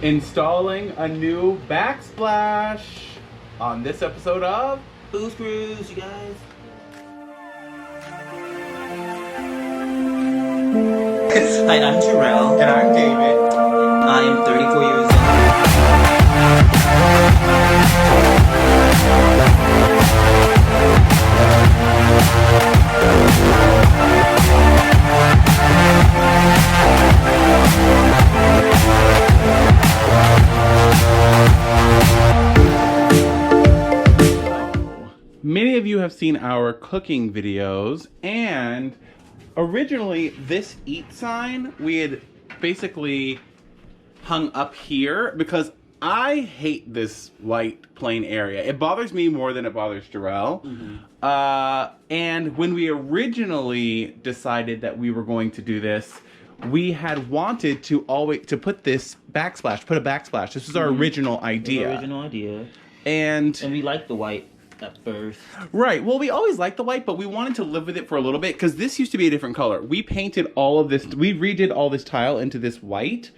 installing a new Backsplash on this episode of BoosCruize, you guys. Hi, I'm Terrell. And I'm David. I am 34 years old. Many of you have seen our cooking videos, and originally this eat sign we had basically hung up here because I hate this white plain area. It bothers me more than it bothers Jarrell. And when we originally decided that we were going to do this, we had wanted to put this backsplash, put a backsplash. This was our original idea. And we liked the white at first. Right. Well, we always liked the white, but we wanted to live with it for a little bit because this used to be a different color. We painted all of this, we redid all this tile into this white.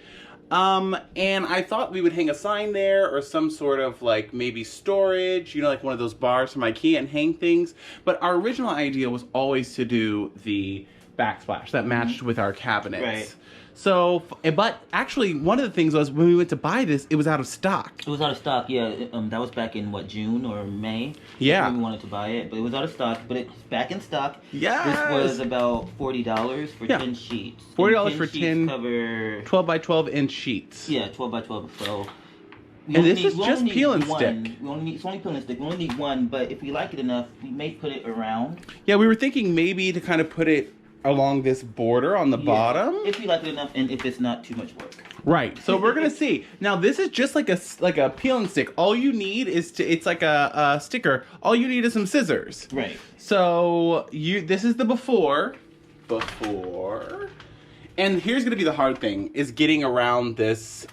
And I thought we would hang a sign there or some sort of like maybe storage, you know, like one of those bars from IKEA and hang things. But our original idea was always to do the backsplash that matched with our cabinets. Right. So, but actually one of the things was when we went to buy this, it was out of stock. It was out of stock, yeah. That was back in what, June or May? Yeah. When we wanted to buy it, but it was out of stock. But it's back in stock. Yes. This was about $40 for 10 sheets. $40 for 10 cover 12 by 12 inch sheets. Yeah, 12 by 12. So. And this is just peel and stick. It's only peel and stick. We only need one, but if we like it enough, we may put it around. Yeah, we were thinking maybe to kind of put it along this border on the bottom. If we like it enough and if it's not too much work. Right. So we're going to see. Now this is just like a peel and stick. All you need is it's like a sticker. All you need is some scissors. Right. So this is the before. And here's going to be the hard thing is getting around this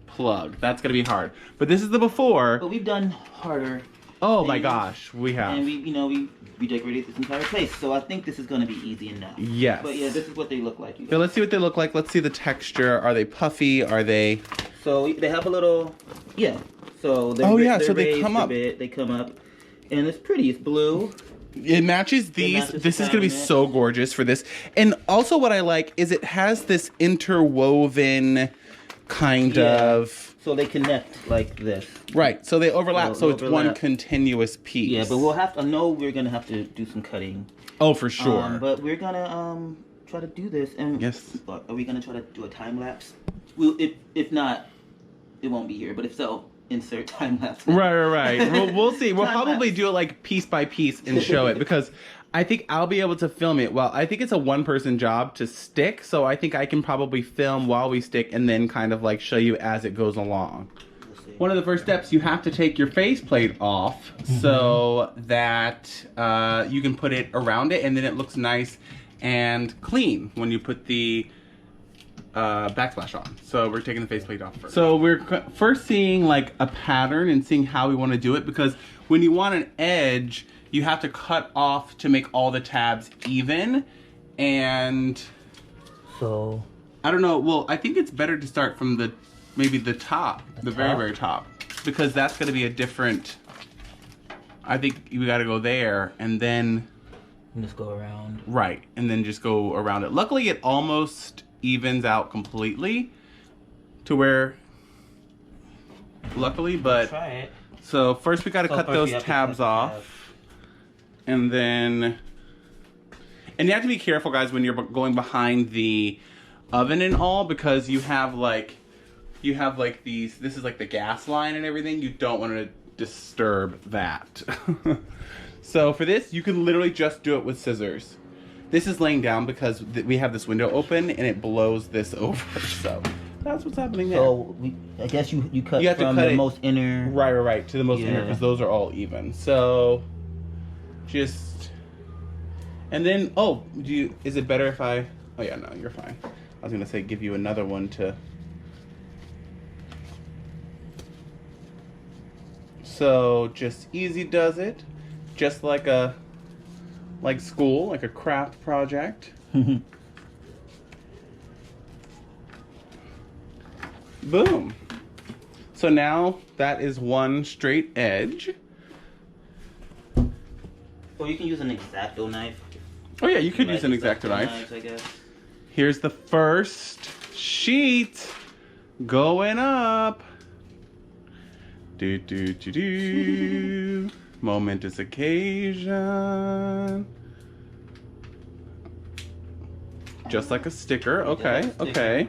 plug. That's going to be hard. But this is the before. But we've done harder. Oh my gosh, we have. And we decorated this entire place, so I think this is going to be easy enough. Yes. But yeah, this is what they look like. So let's see what they look like. Let's see the texture. Are they puffy? Are they? So they have a little, yeah. So they're, so they come up. They come up, and it's pretty. It's blue. It matches these. This is going to be so gorgeous for this. And also what I like is it has this interwoven kind of. So they connect like this. Right. So they overlap. So it's one continuous piece. Yeah, but we'll have to. I know we're gonna have to do some cutting. Oh, for sure. But we're gonna try to do this. And yes. Are we gonna try to do a time lapse? If not, it won't be here. But if so, insert time lapse. Right. We'll see. We'll probably do it like piece by piece and show it because I think I'll be able to film it. Well, I think it's a one-person job to stick, so I think I can probably film while we stick and then kind of like show you as it goes along. One of the first steps, you have to take your faceplate off so that you can put it around it and then it looks nice and clean when you put the backsplash on. So we're taking the faceplate off first. So we're first seeing like a pattern and seeing how we want to do it because when you want an edge, you have to cut off to make all the tabs even. And so I don't know. Well, I think it's better to start from maybe the top, the very, very top, because that's going to be a different. I think we got to go there and then just go around. Right, and then just go around it. Luckily, it almost evens out completely to where. Luckily, but try it. So first we got to cut those tabs off. And then, and you have to be careful, guys, when you're going behind the oven and all, because you have like these, this is like the gas line and everything. You don't want to disturb that. So for this, you can literally just do it with scissors. This is laying down because we have this window open and it blows this over. So that's what's happening there. So I guess you cut from the most inner. Right, to the most inner because those are all even. So. And then, is it better if oh yeah, no, you're fine. I was gonna say give you another one to. So just easy does it, just like school, like a craft project. Boom. So now that is one straight edge. Or you can use an X-Acto knife. Oh yeah, you could use an X-Acto knife. Knives, I guess. Here's the first sheet going up. Do do do do. Momentous occasion. Just like a sticker. Okay, okay.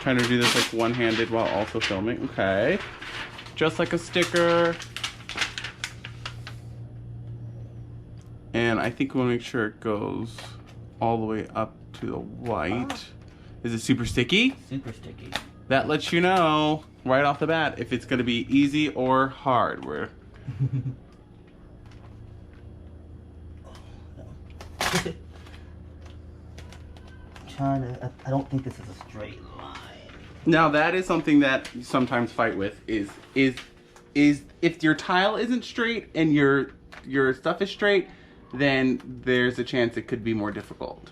Trying to do this like one-handed while also filming. Okay. Just like a sticker. And I think we want to make sure it goes all the way up to the white. Is it super sticky? Super sticky. That lets you know right off the bat if it's going to be easy or hard. We're I don't think this is a straight line. Now that is something that you sometimes fight with is if your tile isn't straight and your stuff is straight, then there's a chance it could be more difficult.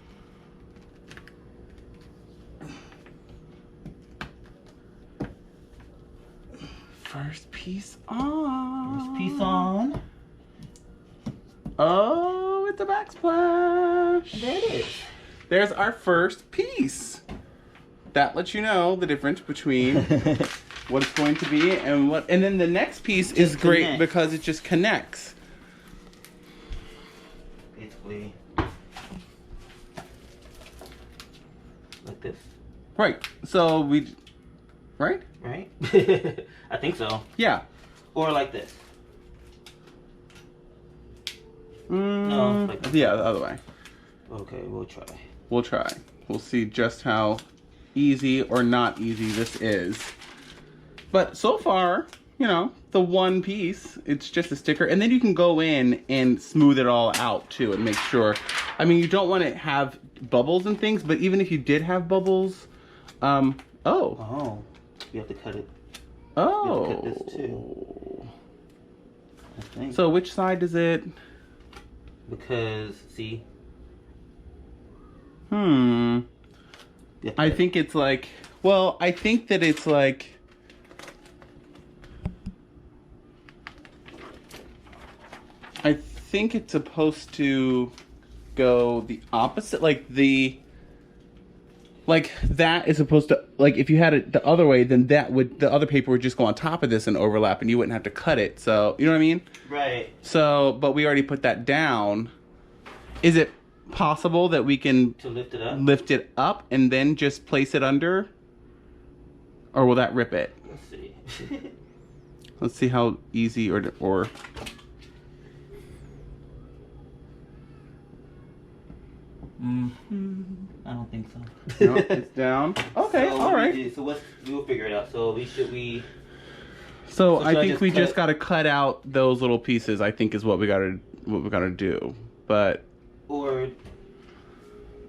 First piece on. First piece on. Oh, it's a backsplash. There it is. There's our first piece. That lets you know the difference between what it's going to be and what. And then the next piece is great because it just connects. Basically, like this. Right. So we. Right? Right? I think so. Yeah. Or like this. No, like this. Yeah, the other way. Okay, we'll try. We'll try. We'll see just how easy or not easy this is. But so far, you know, the one piece, it's just a sticker. And then you can go in and smooth it all out too and make sure. I mean, you don't want to have bubbles and things, but even if you did have bubbles, Oh, you have to cut it. Oh. You have to cut this too. I think. So which side is it? Because, see? I think it's like, well, I think that it's like, I think it's supposed to go the opposite, like that is supposed to, like if you had it the other way, then that would, the other paper would just go on top of this and overlap and you wouldn't have to cut it. So, you know what I mean? Right. So, but we already put that down. Is it possible that we can to lift it up and then just place it under? Or will that rip it? Let's see. Let's see how easy or I don't think so. No, it's down. Okay, so all right. So we'll figure it out. So we So I think we just got to cut out those little pieces. I think is what we got to do. But or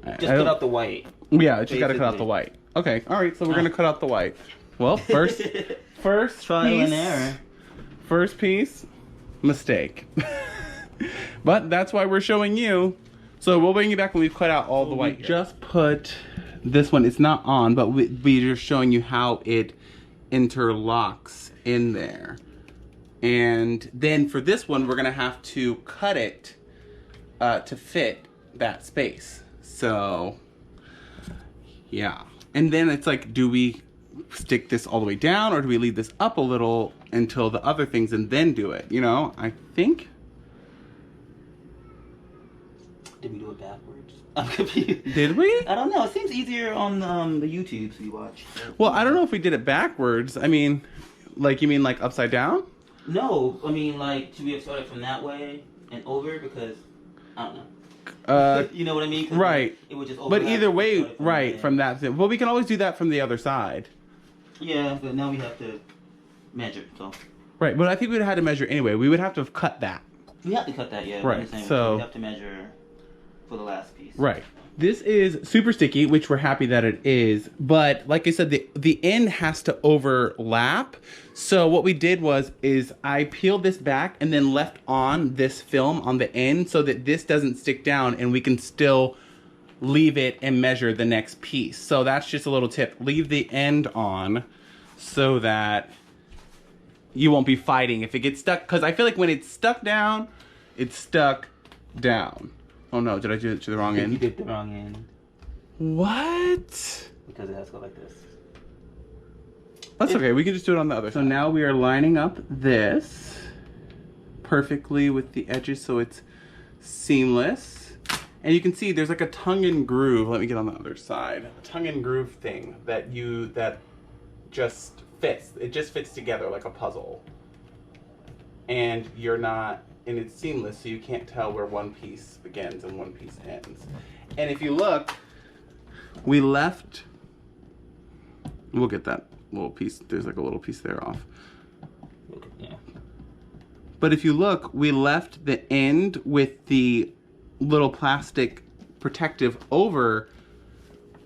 just cut out the white. Yeah, just got to cut out the white. Okay, all right. So we're gonna cut out the white. Well, first trial piece, and error. First piece, mistake. But that's why we're showing you. So we'll bring you back when we've cut out all the white. We just put this one. It's not on, but we're just showing you how it interlocks in there. And then for this one, we're gonna have to cut it to fit that space. So yeah. And then it's like, do we stick this all the way down or do we leave this up a little until the other things and then do it? You know, I think. Did we do it backwards? I'm confused. Did we? I don't know. It seems easier on the YouTubes we watch. Well, I don't know if we did it backwards. I mean, like, you mean like upside down? No, I mean like, should we have started from that way and over? Because, I don't know. You know what I mean? Right. It would just but either way, right, from that thing. Well, we can always do that from the other side. Yeah, but now we have to measure, so. Right, but I think we'd have had to measure anyway. We would have to have cut that. We have to cut that, yeah. Right, so. We have to measure for the last piece. Right. This is super sticky, which we're happy that it is. But like I said, the end has to overlap. So what we did is I peeled this back and then left on this film on the end so that this doesn't stick down and we can still leave it and measure the next piece. So that's just a little tip. Leave the end on so that you won't be fighting if it gets stuck. Because I feel like when it's stuck down, it's stuck down. Oh no, did I do it to the wrong end? You did the wrong end. What? Because it has to go like this. That's okay, we can just do it on the other side. So now we are lining up this perfectly with the edges so it's seamless. And you can see there's like a tongue and groove. Let me get on the other side. A tongue and groove thing that just fits. It just fits together like a puzzle. And it's seamless, so you can't tell where one piece begins and one piece ends. And if you look, we'll get that little piece. There's like a little piece there off. Yeah. But if you look, we left the end with the little plastic protective over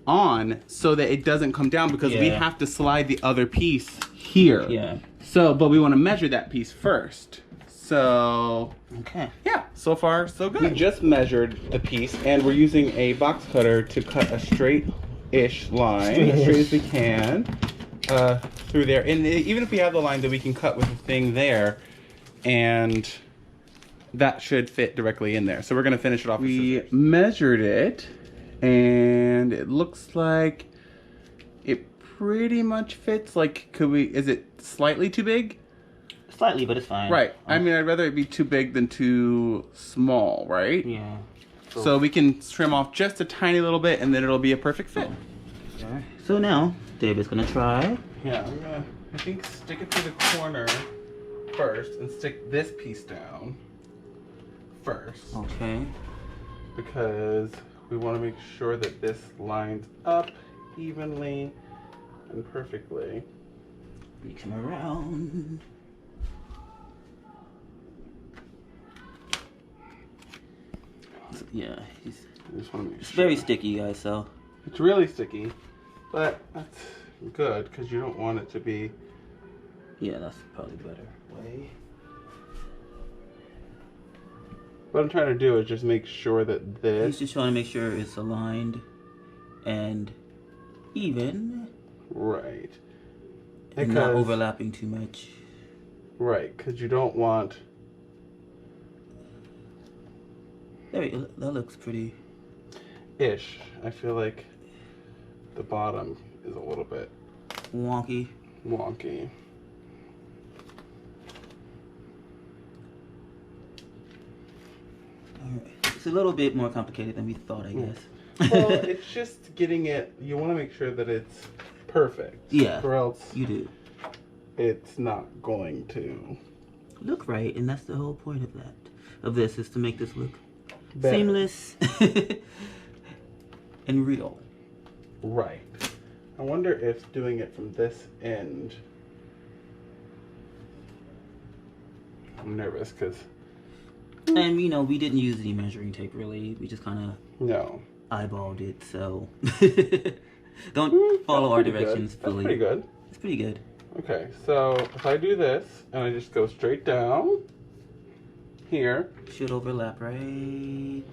on so that it doesn't come down because we have to slide the other piece here. Yeah. So, but we want to measure that piece first. So, okay. Yeah, so far so good. We just measured the piece and we're using a box cutter to cut a straight-ish line, as straight as we can, through there. And even if we have the line that we can cut with the thing there, and that should fit directly in there. So we're gonna finish it off. We measured it, and it looks like it pretty much fits. Like, is it slightly too big? Slightly, but it's fine. Right. I mean, I'd rather it be too big than too small, right? Yeah. So we can trim off just a tiny little bit, and then it'll be a perfect fit. Okay. So now, David's gonna try. Yeah, I'm gonna, I think, stick it through the corner first, and stick this piece down first. Okay. Because we want to make sure that this lines up evenly and perfectly. We come around. Yeah, it's very sticky, guys, so. It's really sticky, but that's good because you don't want it to be. Yeah, that's probably a better way. What I'm trying to do is just make sure that this. He's just trying to make sure it's aligned and even. Right. And not overlapping too much. Right, because you don't want. That looks pretty. Ish. I feel like the bottom is a little bit wonky. Alright. It's a little bit more complicated than we thought, I guess. Well, it's just getting it. You want to make sure that it's perfect. Yeah. Or else you do. It's not going to look right, and that's the whole point of that. Of this is to make this look better. Seamless and real. Right. I wonder if doing it from this end. I'm nervous because. And we didn't use any measuring tape really. We just kind of eyeballed it. So don't follow our directions fully. That's pretty good. It's pretty good. Okay, so if I do this and I just go straight down here, should overlap right.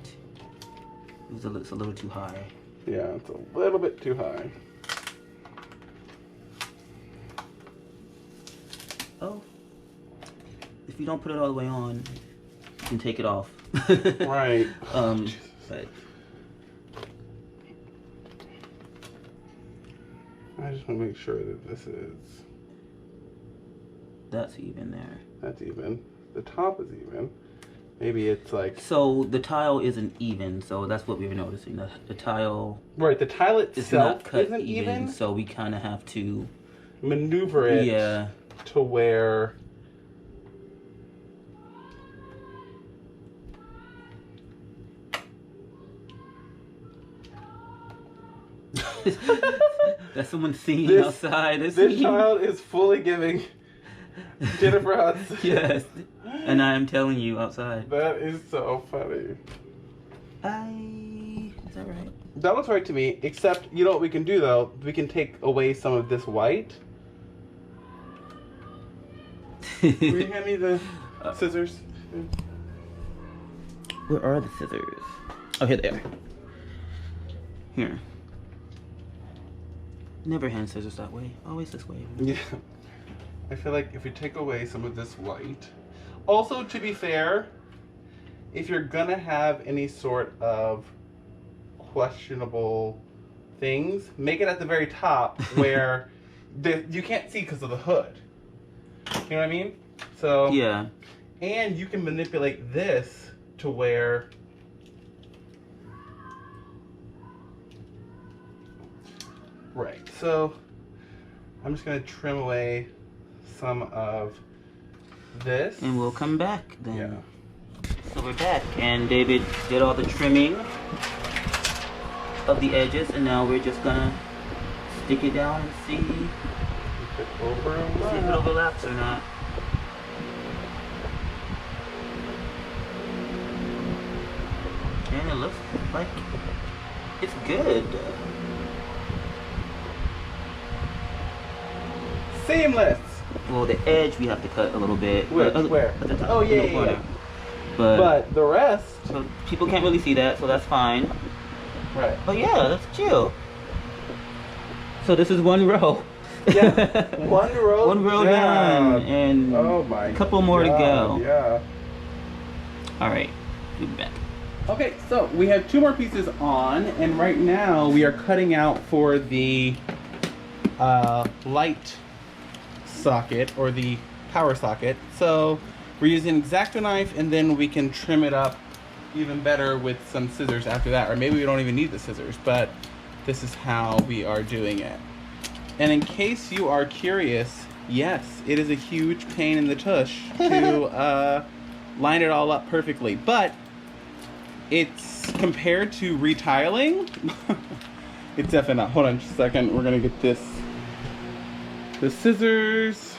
It's a little too high. Yeah, it's a little bit too high. Oh, if you don't put it all the way on, you can take it off. Right. But I just want to make sure that this is. That's even there. That's even. The top is even. Maybe it's like. So the tile isn't even, so that's what we were noticing. The tile. Right, the tile itself is not cut isn't even. So we kind of have to maneuver it. Yeah. To where. That's someone singing outside. This child is fully giving Jennifer Hudson. Yes, and I am telling you outside. That is so funny. Is that right? That looks right to me, except, you know what we can do though? We can take away some of this white. Will you hand me the scissors? Where are the scissors? Oh, here they are. Here. Never hand scissors that way. Always this way. Yeah. I feel like if we take away some of this white. Also, to be fair, if you're gonna have any sort of questionable things, make it at the very top where you can't see because of the hood. You know what I mean? So yeah. And you can manipulate this to where right. So I'm just gonna trim away some of this. And we'll come back then. Yeah. So we're back, and David did all the trimming of the edges, and now we're just gonna stick it down and see if it overlaps or not. And it looks like it's good. Seamless. Well, the edge we have to cut a little bit. Where? At the top, oh yeah. But the rest. So people can't really see that, so that's fine. Right. But yeah, that's chill. So this is one row. Yeah. One row. One row down, and oh my a couple more to go. Yeah. All right, we'll be back. Okay, so we have 2 more pieces on, and right now we are cutting out for the light socket or the power socket. So we're using an X-Acto knife, and then we can trim it up even better with some scissors after that, or maybe we don't even need the scissors, but this is how we are doing it. And in case you are curious, yes, it is a huge pain in the tush to line it all up perfectly, but it's compared to retiling, it's definitely not. Hold on just a second, we're gonna get the scissors,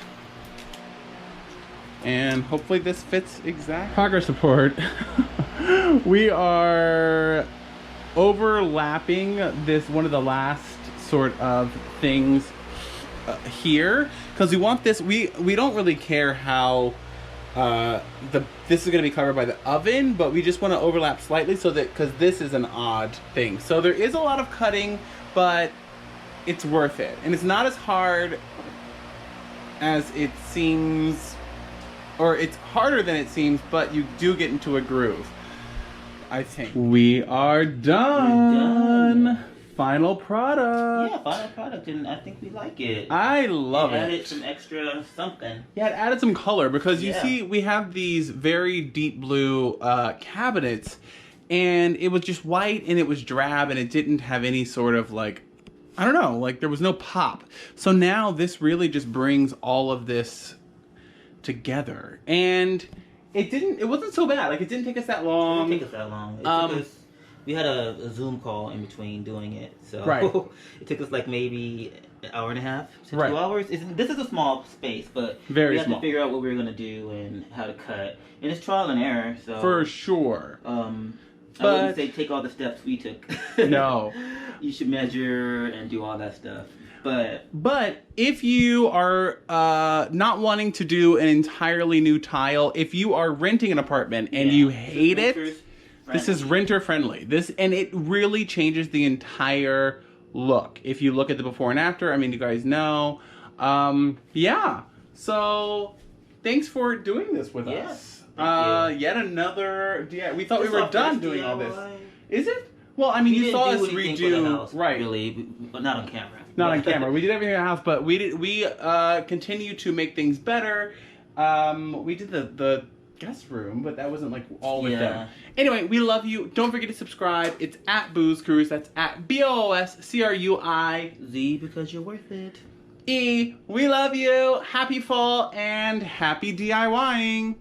and hopefully this fits exactly. Progress report. We are overlapping this, one of the last sort of things here, because we want this, we don't really care how this is going to be covered by the oven, but we just want to overlap slightly so that, because this is an odd thing. So there is a lot of cutting, but it's worth it. And it's not as hard as it seems, or it's harder than it seems, but you do get into a groove, I think. We are done. Final product. Yeah, final product, and I think we like it. I love it. Added some extra something. Yeah, it added some color, because you see we have these very deep blue cabinets, and it was just white and it was drab, and it didn't have any sort of like, I don't know, like there was no pop. So now this really just brings all of this together, and it wasn't so bad. Like, it didn't take us that long. It didn't take us that long. It took us, we had a Zoom call in between doing it, so right. It took us like maybe an hour and a half to 2 right. hours. This is a small space, but very we had small. to figure out what we were gonna do and how to cut, and it's trial and error. So for sure. I wouldn't say take all the steps we took. No. You should measure and do all that stuff. But if you are not wanting to do an entirely new tile, if you are renting an apartment and you hate it, this is renter friendly. And it really changes the entire look. If you look at the before and after, I mean, you guys know. Yeah. So thanks for doing this with us. Yet another. Yeah, we thought we were done doing all this. Is it? Well, I mean, you saw us redo, right? Really, but not on camera. Not on camera. We did everything in the house, but we continue to make things better. We did the guest room, but that wasn't like all with them. Anyway, we love you. Don't forget to subscribe. It's at BoosCruize. That's at BoosCruize, because you're worth it. We love you. Happy fall and happy DIYing.